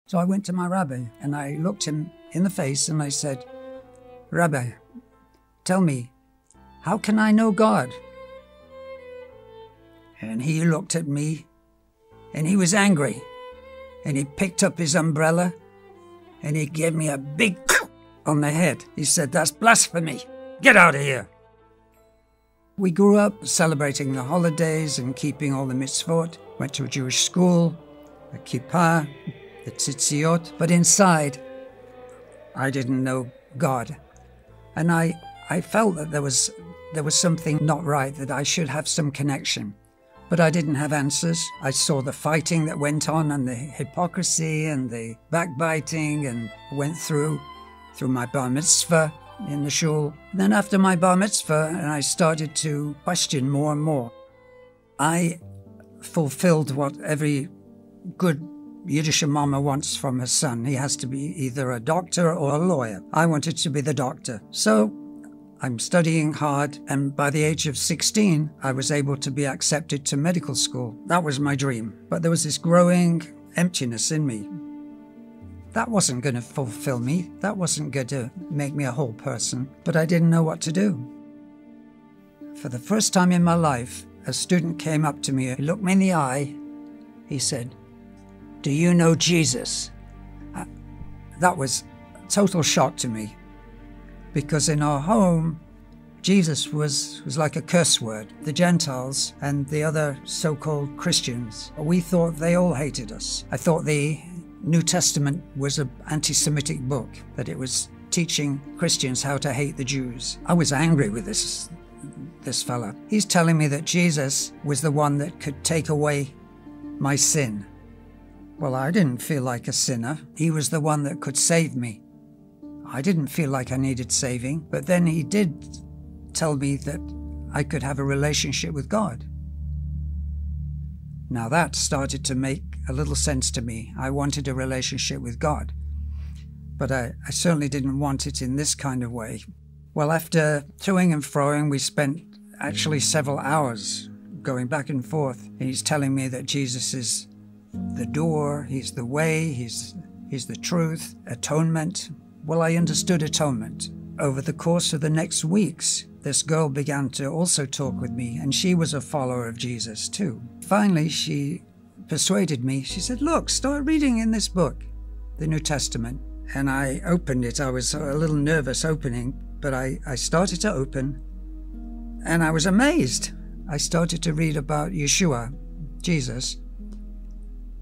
So I went to my rabbi and I looked him in the face and I said, Rabbi, tell me, how can I know God? And he looked at me and he was angry and he picked up his umbrella and he gave me a big on the head. He said, that's blasphemy. Get out of here. We grew up celebrating the holidays and keeping all the mitzvot, went to a Jewish school, a kippah, the tzitziot, but inside, I didn't know God. And I felt that there was something not right, that I should have some connection. But I didn't have answers. I saw the fighting that went on and the hypocrisy and the backbiting, and went through my bar mitzvah in the shul. And then after my bar mitzvah, and I started to question more and more. I fulfilled what every good Yiddish mama wants from her son. He has to be either a doctor or a lawyer. I wanted to be the doctor. So I'm studying hard, and by the age of 16, I was able to be accepted to medical school. That was my dream. But there was this growing emptiness in me. That wasn't going to fulfill me. That wasn't going to make me a whole person. But I didn't know what to do. For the first time in my life, a student came up to me. He looked me in the eye. He said, do you know Jesus? That was a total shock to me. Because in our home, Jesus was like a curse word. The Gentiles and the other so-called Christians, we thought they all hated us. I thought the New Testament was an anti-Semitic book, that it was teaching Christians how to hate the Jews. I was angry with this fella. He's telling me that Jesus was the one that could take away my sin. Well, I didn't feel like a sinner. He was the one that could save me. I didn't feel like I needed saving, but then he did tell me that I could have a relationship with God. Now that started to make a little sense to me. I wanted a relationship with God, but I certainly didn't want it in this kind of way. Well, after toing and froing, we spent actually several hours going back and forth. And he's telling me that Jesus is the door, he's the way, he's the truth, atonement. Well, I understood atonement. Over the course of the next weeks, this girl began to also talk with me, and she was a follower of Jesus too. Finally, she persuaded me. She said, look, start reading in this book, the New Testament. And I opened it. I was a little nervous opening, but I started to open, and I was amazed. I started to read about Yeshua, Jesus,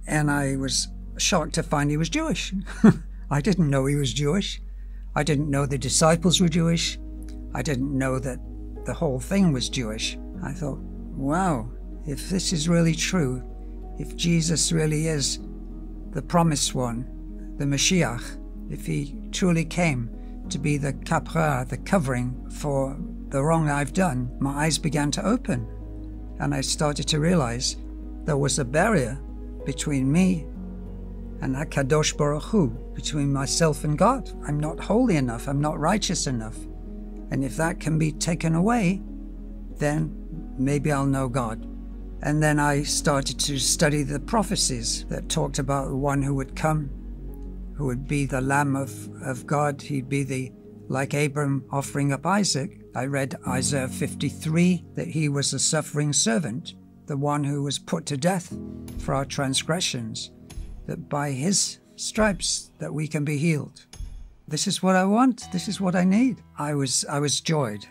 and I was shocked to find he was Jewish. I didn't know he was Jewish. I didn't know the disciples were Jewish. I didn't know that the whole thing was Jewish. I thought, wow, if this is really true, if Jesus really is the promised one, the Mashiach, if he truly came to be the kapra, the covering for the wrong I've done, my eyes began to open. And I started to realize there was a barrier between me and HaKadosh Baruch Hu, between myself and God. I'm not holy enough. I'm not righteous enough. And if that can be taken away, then maybe I'll know God. And then I started to study the prophecies that talked about the one who would come, who would be the Lamb of God. He'd be like Abram offering up Isaac. I read Isaiah 53, that he was a suffering servant, the one who was put to death for our transgressions, that by his stripes that we can be healed. This is what I want. This is what I need. I was overjoyed.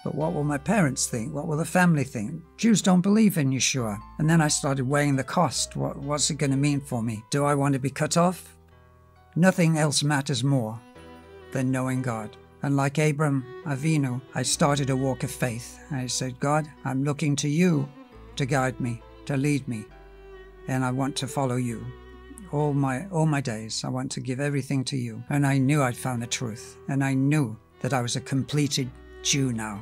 But what will my parents think? What will the family think? Jews don't believe in Yeshua. And then I started weighing the cost. What's it going to mean for me? Do I want to be cut off? Nothing else matters more than knowing God. And like Abram Avinu, I started a walk of faith. I said, God, I'm looking to you to guide me, to lead me. And I want to follow you. All my days, I want to give everything to you. And I knew I'd found the truth. And I knew that I was a completed Jew now.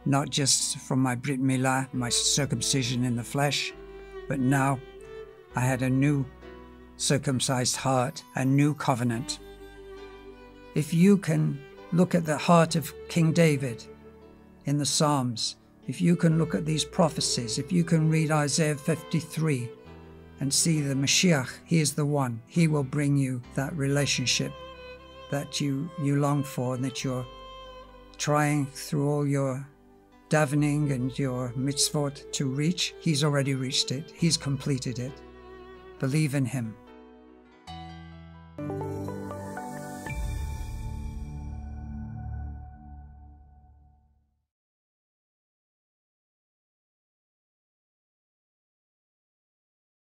Not just from my Brit Milah, my circumcision in the flesh, but now I had a new circumcised heart, a new covenant. If you can look at the heart of King David in the Psalms, if you can look at these prophecies, if you can read Isaiah 53, and see the Mashiach. He is the one. He will bring you that relationship that you long for and that you're trying through all your davening and your mitzvot to reach. He's already reached it. He's completed it. Believe in him.